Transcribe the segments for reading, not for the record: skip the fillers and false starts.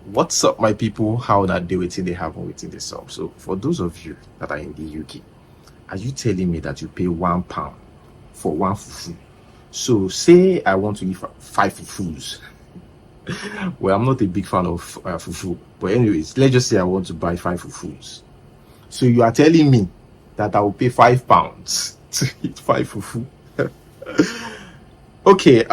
What's up, my people? How that day waiting they have waiting this up. So, for those of you that are in the UK, are you telling me that you pay £1 for one fufu? So, say I want to eat five fufus. Well, I'm not a big fan of fufu, but anyways, let's just say I want to buy five fufus. So, you are telling me that I will pay £5 to eat five fufu? Okay,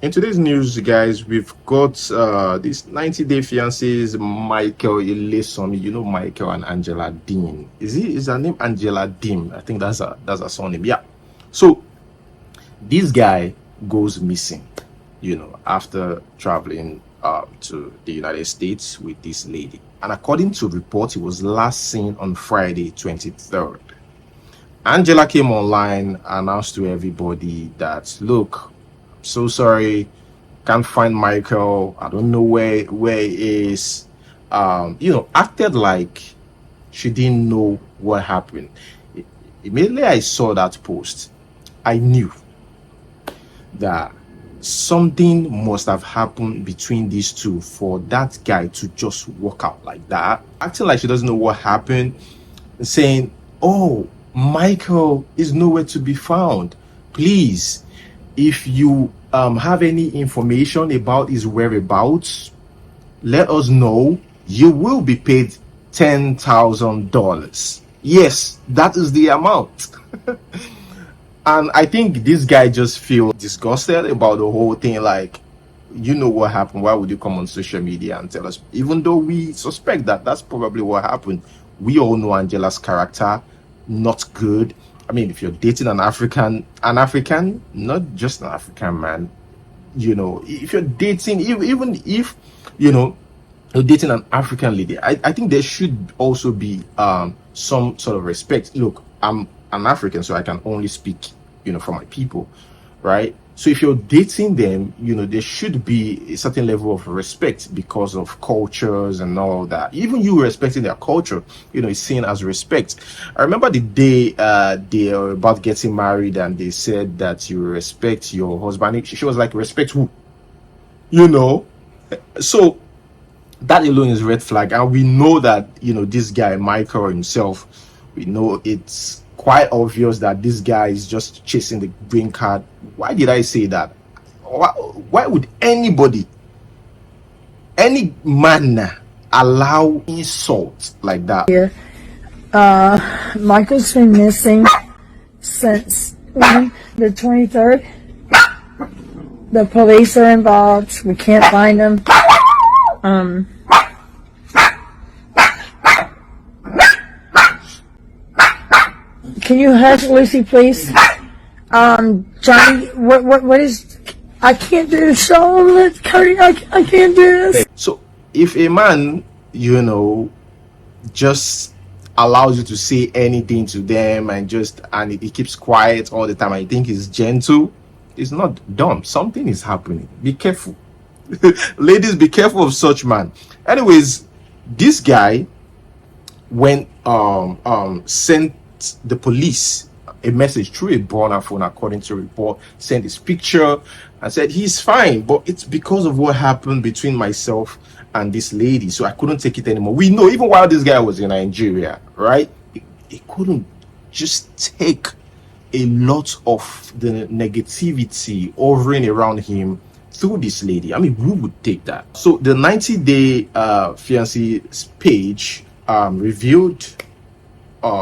in today's news, guys, we've got this 90-day fiancés, Michael Ilesomi. You know Michael and Angela Dean. Is her name Angela Dean? I think that's her surname. Yeah. So this guy goes missing, after traveling to the United States with this lady. And according to reports, he was last seen on Friday, 23rd. Angela came online, announced to everybody that, look, so sorry, can't find Michael, I don't know where he is. Acted like she didn't know what happened. Immediately I saw that post, I knew that something must have happened between these two for that guy to just walk out like that, acting like she doesn't know what happened, saying, oh, Michael is nowhere to be found. Please, if you have any information about his whereabouts, let us know. You will be paid $10,000. Yes, that is the amount. And I think this guy just feels disgusted about the whole thing. Like, you know what happened. Why would you come on social media and tell us? Even though we suspect that that's probably what happened. We all know Angela's character, not good. I mean, if you're dating an African, not just an African man, if you're dating, even if, you're dating an African lady, I think there should also be some sort of respect. Look, I'm an African, so I can only speak, for my people, right? So if you're dating them, there should be a certain level of respect because of cultures and all that. Even you respecting their culture, is seen as respect. I remember the day they were about getting married and they said that you respect your husband. She was like, respect who? So that alone is red flag. And we know that, this guy, Michael himself, we know it's quite obvious that this guy is just chasing the green card. Why did I say that? Why would any man allow insult like that? Here, Michael's been missing since the 23rd. The police are involved. We can't find him. Can you hush Lucy, please? Johnny, what is? I can't do this, Sean. Cody, I can't do this. So if a man, just allows you to say anything to them and he keeps quiet all the time, I think he's gentle, it's not dumb. Something is happening. Be careful. Ladies, be careful of such man. Anyways, this guy when sent the police a message through a burner phone, according to a report, sent his picture and said he's fine, but it's because of what happened between myself and this lady, so I couldn't take it anymore. We know even while this guy was in Nigeria, right, he couldn't just take a lot of the negativity hovering around him through this lady. I mean, who would take that? So the 90-day fiancé page revealed,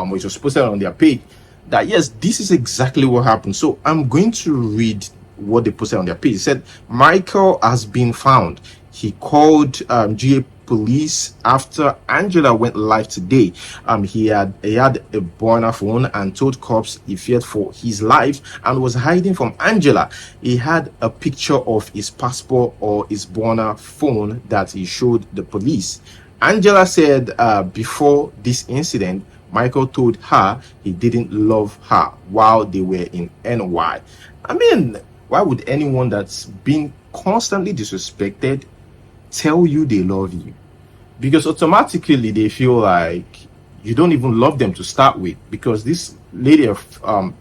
which was posted on their page, that yes, this is exactly what happened. So I'm going to read what they posted on their page. It said, Michael has been found. He called GA police after Angela went live today. He had a burner phone and told cops he feared for his life and was hiding from Angela. He had a picture of his passport or his burner phone that he showed the police. Angela said before this incident, Michael told her he didn't love her while they were in NY. I mean, why would anyone that's been constantly disrespected tell you they love you? Because automatically they feel like you don't even love them to start with, because this lady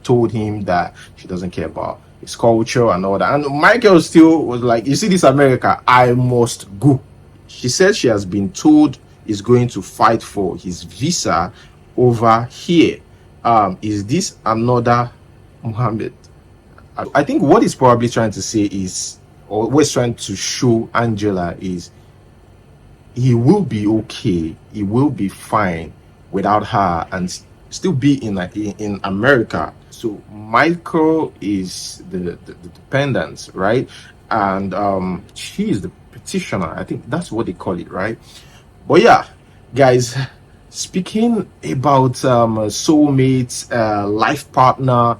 told him that she doesn't care about his culture and all that. And Michael still was like, you see this America, I must go. She said she has been told he's going to fight for his visa over here. Is this another Muhammad? I think what he's probably trying to say is, or what he's trying to show Angela is, he will be okay. He will be fine without her and still be in America. So Michael is the dependent, right? And she is the petitioner. I think that's what they call it, right? But yeah, guys, speaking about soulmates, life partner,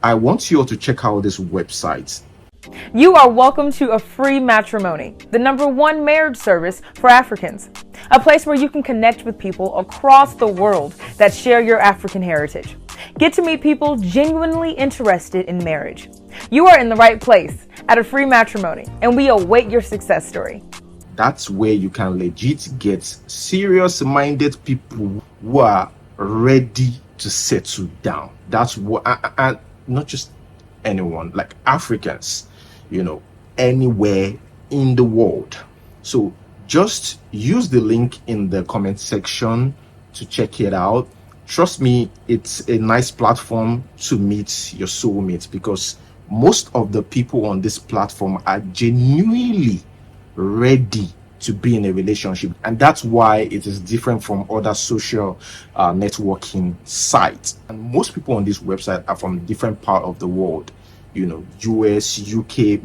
I want you all to check out this website. You are welcome to a free matrimony, the #1 marriage service for Africans. A place where you can connect with people across the world that share your African heritage. Get to meet people genuinely interested in marriage. You are in the right place at a free matrimony, and we await your success story. That's where you can legit get serious-minded people who are ready to settle down. That's what, and not just anyone, like Africans, anywhere in the world. So just use the link in the comment section to check it out. Trust me, it's a nice platform to meet your soulmates, because most of the people on this platform are genuinely ready to be in a relationship, and that's why it is different from other social networking sites. And most people on this website are from different part of the world, US, UK.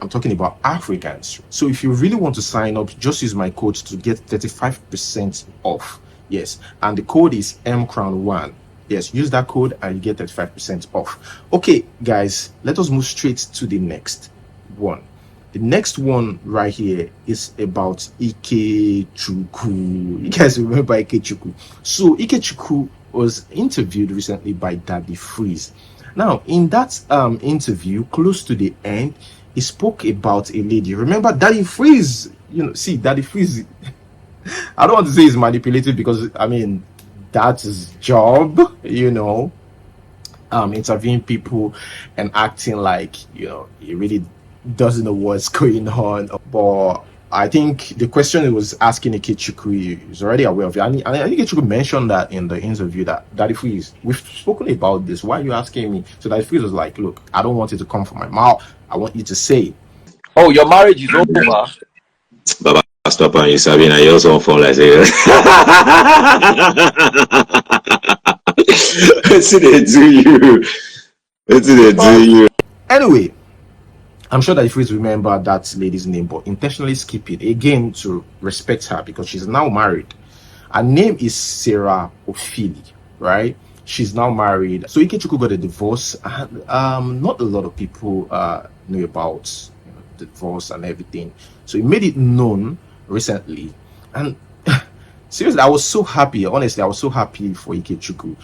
I'm talking about Africans. So if you really want to sign up, just use my code to get 35% off. Yes, and the code is mcrown1. Yes, use that code and you get 35% off. Okay, guys, let us move straight to the next one. The next one right here is about Ikechukwu. You guys remember Ikechukwu? So Ikechukwu was interviewed recently by Daddy Freeze. Now, in that interview, close to the end, he spoke about a lady. Remember Daddy Freeze? Daddy Freeze, I don't want to say he's manipulative, because that's his job, interviewing people and acting like, he really doesn't know what's going on. But I think the question he was asking Ikechukwu is already aware of it. And I think Ikechukwu mentioned that in the interview, that Daddy Freeze, we've spoken about this. Why are you asking me? So Daddy Freeze was like, look, I don't want it to come from my mouth. I want you to say, oh, your marriage is over. Baba, stop on you, Sabina. You also phone like this. What did they do you? What did they do you? Anyway, I'm sure that if you remember that lady's name, but intentionally skip it again to respect her, because she's now married. Her name is Sarah Ophili, right? She's now married. So Ikechukwu got a divorce, and not a lot of people knew about the divorce and everything. So he made it known recently, and seriously, I was so happy. Honestly, I was so happy for Ikechukwu,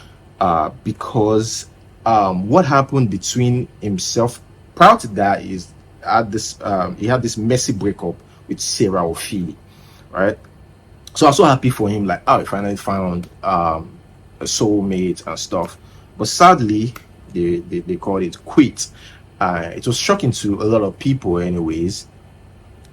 because what happened between himself prior to that is he had this messy breakup with Sarah Ophili, right? So I was so happy for him, like, oh, he finally found a soulmate and stuff. But sadly, they called it quit. It was shocking to a lot of people anyways.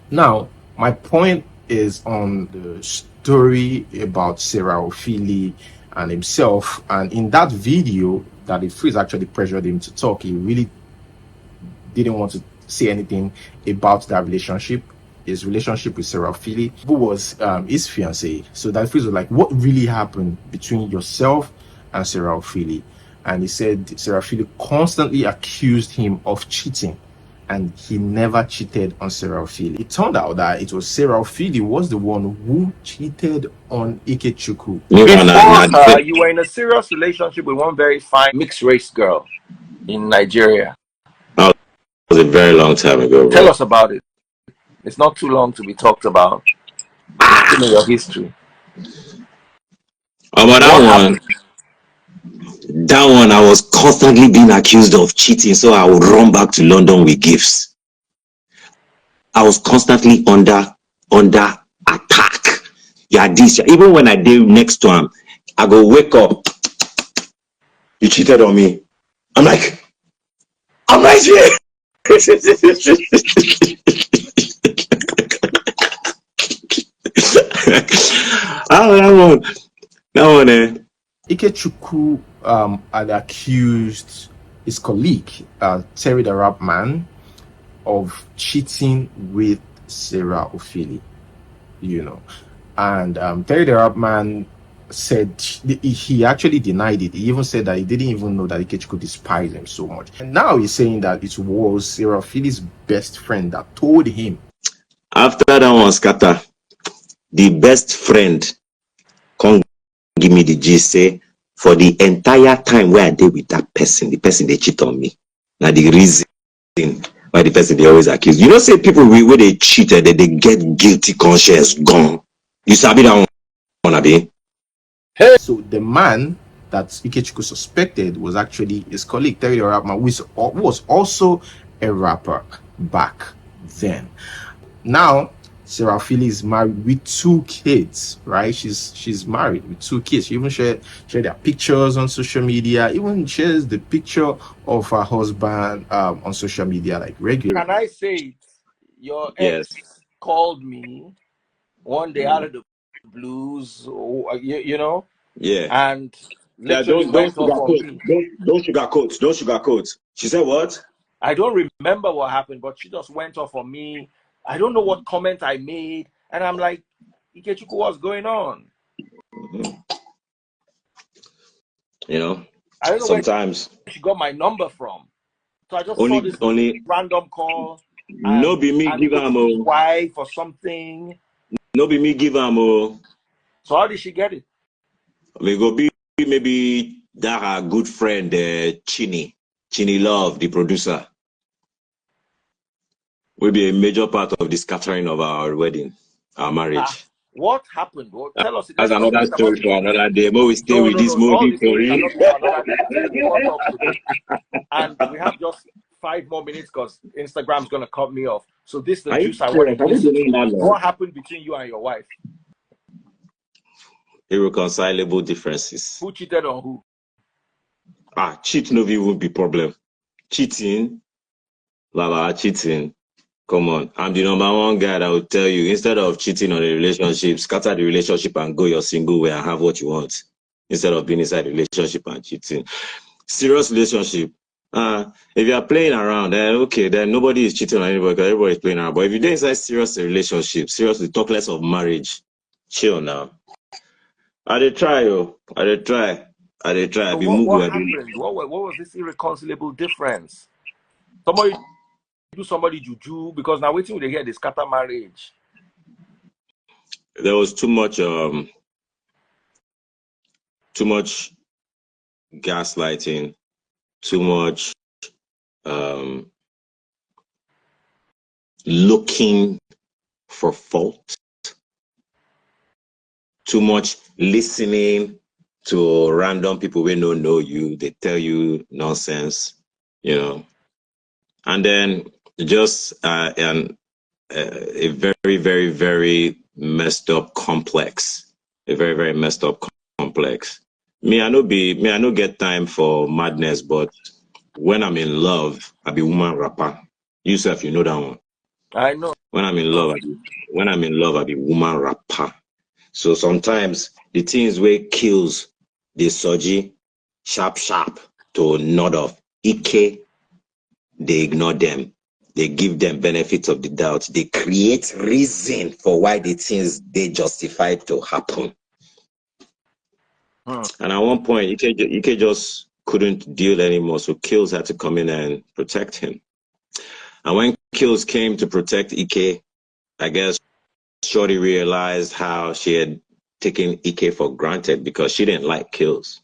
Now, my point is on the story about Sarah Ophili and himself. And in that video, that the Freeze actually pressured him to talk. He really didn't want to say anything about that relationship, his relationship with Sarah Ophili, who was his fiance. So that Freeze was like, what really happened between yourself and Sarah Ophili? And he said Sarah Ophili constantly accused him of cheating, and he never cheated on Sarah Ophili. It turned out that it was Sarah Ophili was the one who cheated on Ikechukwu. Before you were in a serious relationship with one very fine mixed race girl in Nigeria. That was a very long time ago, bro. Tell us about it. It's not too long to be talked about. Give me your history. That one, I was constantly being accused of cheating, so I would run back to London with gifts. I was constantly under attack. Yeah, even when I did next to him, I go wake up. You cheated on me. I'm like, I'm right here. That one, Ikechukwu had accused his colleague, Terry the Rap Man, of cheating with Sarah Ophili, And Terry the Rap Man said he actually denied it. He even said that he didn't even know that Ikechukwu despised him so much. And now he's saying that it was Sarah Ophili's best friend that told him. after that one scatter, the best friend come give me the gist, say, for the entire time where I did with that person, the person they cheat on me. Now the reason why the person they always accuse. Say people where they cheated, that they get guilty conscience gone. You sabi that one, Abi? So the man that Ikechukwu suspected was actually his colleague, Terry the Rap Man, who was also a rapper back then. Now, Sarah Philly is married with 2 kids, right? She's married with 2 kids. She even shared their pictures on social media, even shares the picture of her husband on social media like regularly. Can I say it? Your Yes. ex called me one day out of the blues, Yeah. and Yeah, literally went off on me. Don't sugarcoat. She said what? I don't remember what happened, but she just went off on me. I don't know what comment I made, and I'm like, Ikechukwu, what's going on? You know, I don't know sometimes where she got my number from. So I just only saw this only random call, no be me give am Ikuku's wife or something. no be me give am So how did she get it? We go be maybe that her good friend Chini Love, the producer, will be a major part of the scattering of our wedding, our marriage. What happened? Well, tell us. That's Let's just another forget about story the for movie. another day. But we stay with this No. All movie the for story real. cannot be for another day. This is what talk today. And we have just 5 more minutes because Instagram's gonna cut me off. So this is the juice I want to listen to. What happened between you and your wife? Irreconcilable differences. Who cheated on who? Cheat no will be problem. Cheating, cheating. Come on, I'm the number one guy that will tell you, instead of cheating on a relationship, scatter the relationship and go your single way and have what you want, instead of being inside the relationship and cheating. Serious relationship, if you are playing around, okay, then nobody is cheating on anybody because everybody is playing around. But if you're inside serious relationship, seriously, talk less of marriage, chill now. I dey try. So Be what mugu. happened? What was this irreconcilable difference? Somebody do somebody juju because now waiting they hear they scatter marriage. There was too much gaslighting, too much looking for fault, too much listening to random people who don't know you. They tell you nonsense, and then just a very, very, very messed up complex. A very, very messed up complex. Me, I no get time for madness, but when I'm in love, I be woman rapper. Yourself, you know that one. I know. When I'm in love, I be woman rapper. So sometimes the things where kills the soji sharp to nod of Ike, they ignore them. They give them benefits of the doubt. They create reason for why the things they justified to happen. And at one point, Ike just couldn't deal anymore. So Kills had to come in and protect him. And when Kills came to protect Ike, I guess Shorty realized how she had taken Ike for granted because she didn't like Kills.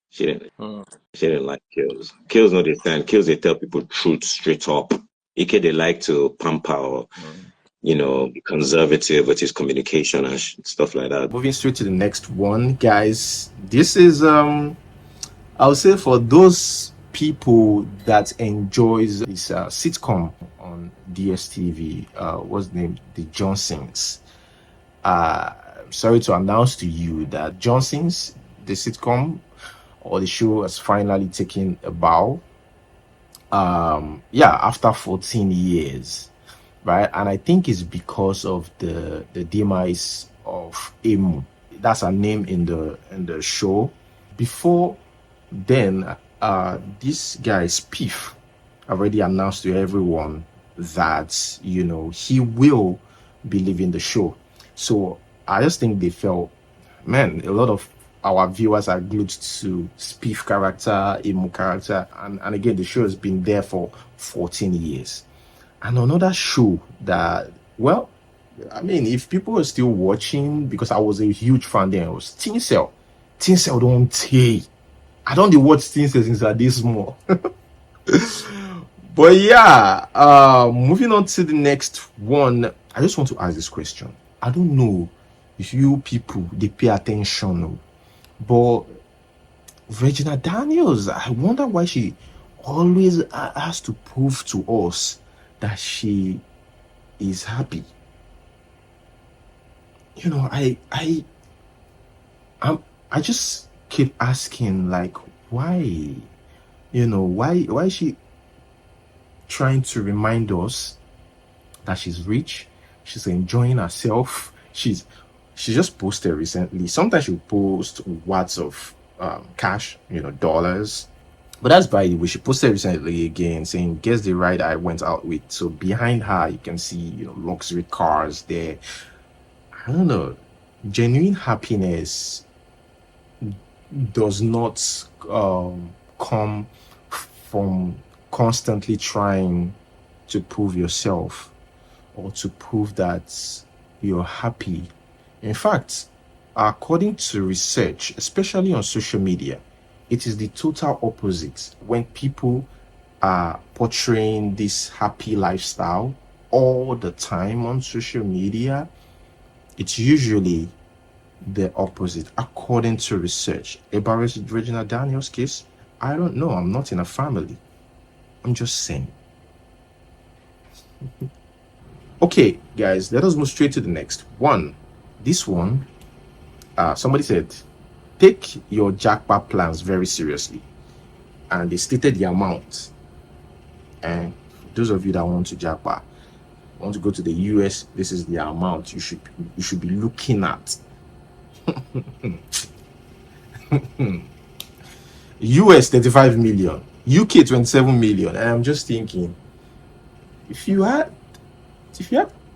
She didn't like Kills. Kills no they stand. Kills they tell people truth straight up. Ike they like to pamper or be conservative with his communication and stuff like that. Moving straight to the next one, guys. This is I would say for those people that enjoys this sitcom on DSTV, what's the name? The Johnsons. Sorry to announce to you that Johnsons, the sitcom or the show, has finally taken a bow. After 14 years, right? And I think it's because of the demise of Emu. That's her name in the show. Before then, this guy Spiff already announced to everyone that he will be leaving the show. So I just think they felt, man, a lot of our viewers are glued to Spiff character, Emu character, and again, the show has been there for 14 years. And another show that, well, I mean, if people are still watching, because I was a huge fan then, it was Teen Cell. Teen Cell don't take. I don't watch Teen Cell since I this small. But yeah, moving on to the next one, I just want to ask this question. I don't know if you people they pay attention, but Regina Daniels, I wonder why she always has to prove to us that she is happy. I just keep asking, like, why? Why is she trying to remind us that she's rich, she's enjoying herself? She just posted recently. Sometimes she'll post watts of cash, dollars. But that's by the way, she posted recently again saying, guess the ride I went out with. So behind her, you can see, luxury cars there. I don't know. Genuine happiness does not come from constantly trying to prove yourself or to prove that you're happy. In fact, according to research, especially on social media, it is the total opposite. When people are portraying this happy lifestyle all the time on social media, it's usually the opposite, according to research. About Regina Daniels' case, I don't know. I'm not in a family. I'm just saying. Okay, guys, let us move straight to the next one. This one, somebody said, take your Japa plans very seriously. And they stated the amount. And those of you that want to Japa, want to go to the US, this is the amount you should be looking at. US 35 million, UK 27 million. And I'm just thinking, if you had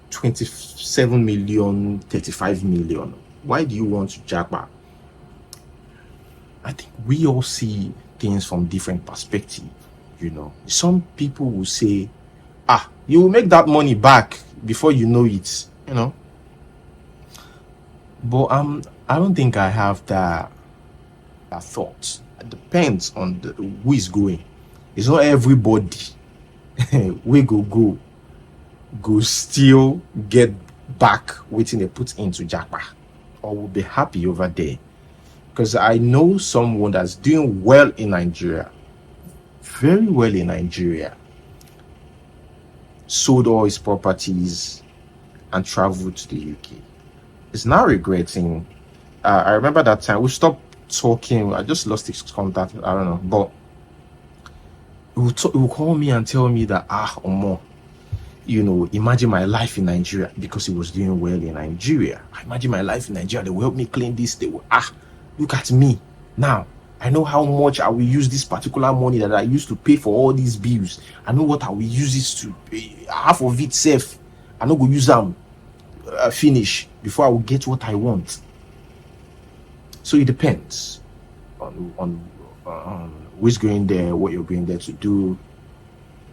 27 million, 35 million, why do you want to Japa? I think we all see things from different perspectives. Some people will say, you will make that money back before you know it, But I don't think I have that thought. It depends on who is going. It's not everybody we go still get back waiting they put into Japa or will be happy over there. Because I know someone that's doing well in Nigeria, very well in Nigeria, sold all his properties and traveled to the UK. He's now regretting. I remember that time we stopped talking. I just lost his contact. I don't know, but he will call me and tell me that Omo, imagine my life in Nigeria, because he was doing well in Nigeria. Imagine my life in Nigeria. They will help me clean this. They will look at me now. I know how much I will use this particular money that I used to pay for all these bills. I know what I will use it to pay. Half of it safe. I no go use them finish before I will get what I want. So it depends on who's going there, what you're going there to do.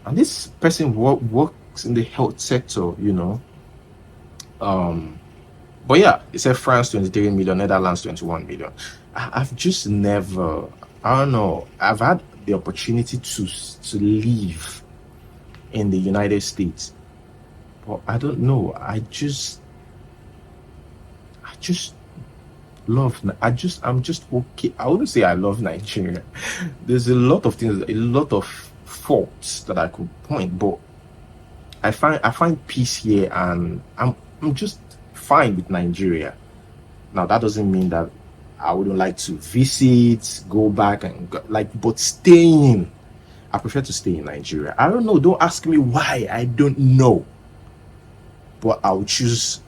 And this person works in the health sector, But yeah, it said France 23 million, Netherlands 21 million. I've just never, I don't know, I've had the opportunity to live in the United States, but I don't know. I'm just okay. I wouldn't say I love Nigeria. There's a lot of things, a lot of faults that I could point, but I find peace here, and I'm just fine with Nigeria. Now that doesn't mean that I wouldn't like to visit, go back, and but staying, I prefer to stay in Nigeria. I don't know. Don't ask me why. I don't know. But I would choose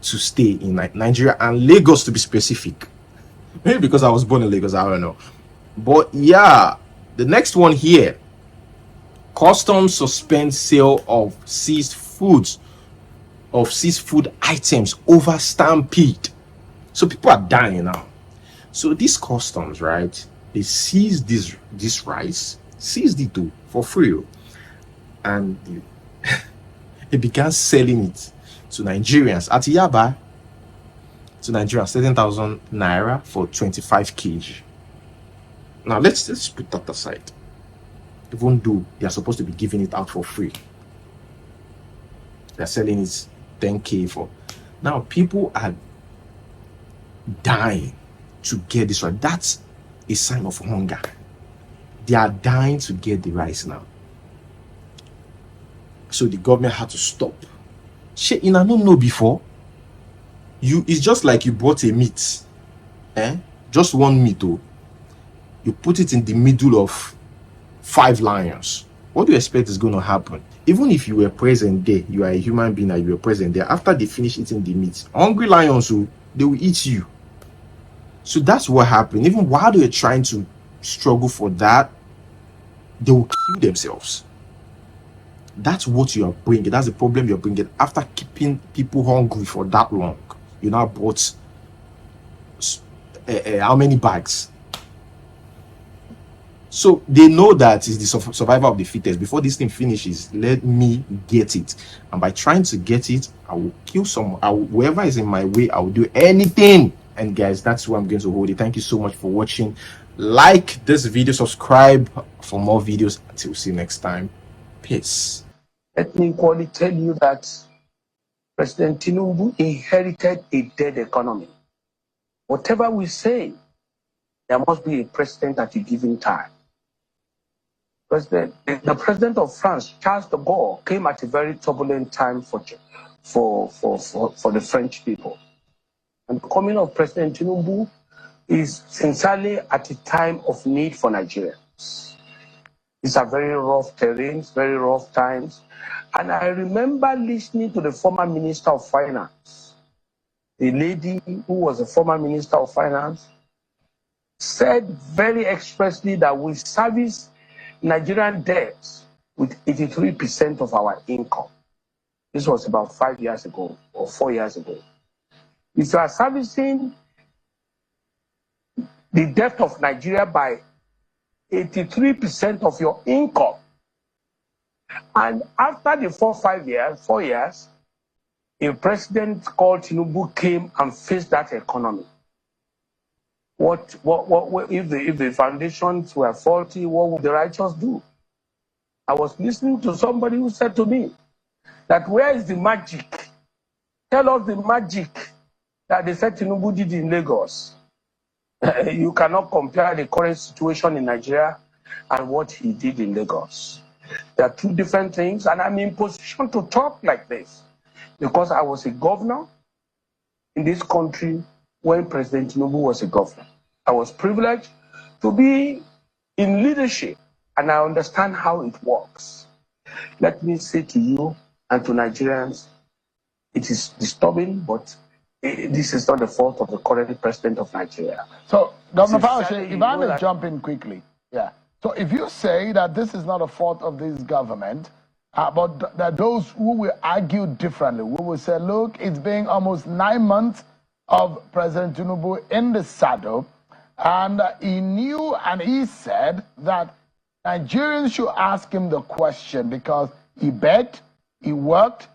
to stay in Nigeria and Lagos, to be specific. Maybe because I was born in Lagos, I don't know. But yeah, the next one here: customs suspend sale of seized food items over stampede. So people are dying now. So these customs, right? They seized this rice, seized it too for free, and they began selling it to Nigerians at Yaba. To Nigerians, 13,000 naira for 25 kg. Now let's put that aside. Even though they are supposed to be giving it out for free, they're selling it 10k for. Now people are dying to get this right. That's a sign of hunger. They are dying to get the rice now. So the government had to stop. Shit, I don't know before. It's just like you bought a meat, just one meat, though. You put it in the middle of 5 lions. What do you expect is going to happen? Even if you were present there, you are a human being and you were present there, after they finish eating the meat, hungry lions, they will eat you. So that's what happened. Even while they were trying to struggle for that, they will kill themselves. That's what you are bringing. That's the problem you're bringing. After keeping people hungry for that long, you now bought how many bags? So they know that it's the survival of the fittest. Before this thing finishes, let me get it. And by trying to get it, I will kill someone. Whoever is in my way, I will do anything. And guys, that's where I'm going to hold it. Thank you so much for watching. Like this video, subscribe for more videos. Until we see you next time. Peace. Let me equally tell you that President Tinubu inherited a dead economy. Whatever we say, there must be a president at a given time. The president of France, Charles de Gaulle, came at a very turbulent time for the French people. And the coming of President Tinubu is sincerely at a time of need for Nigerians. These are very rough terrains, very rough times. And I remember listening to the former Minister of Finance. The lady who was the former Minister of Finance said very expressly that we service Nigerian debts with 83% of our income. This was about 5 years ago or 4 years ago. If you are servicing the debt of Nigeria by 83% of your income, and after the 4 years, a president called Tinubu came and faced that economy. What if the foundations were faulty? What would the righteous do? I was listening to somebody who said to me that where is the magic? Tell us the magic that they said Tinubu did in Lagos. You cannot compare the current situation in Nigeria and what he did in Lagos. There are two different things, and I'm in position to talk like this because I was a governor in this country when President Tinubu was a governor. I was privileged to be in leadership, and I understand how it works. Let me say to you and to Nigerians, it is disturbing, but this is not the fault of the current president of Nigeria. So, Governor Fiancee, if I may jump in quickly. Yeah. So if you say that this is not a fault of this government, but that those who will argue differently, who will say, look, it's been almost 9 months of President Tinubu in the saddle, and he knew and he said that Nigerians should ask him the question because he begged, he worked,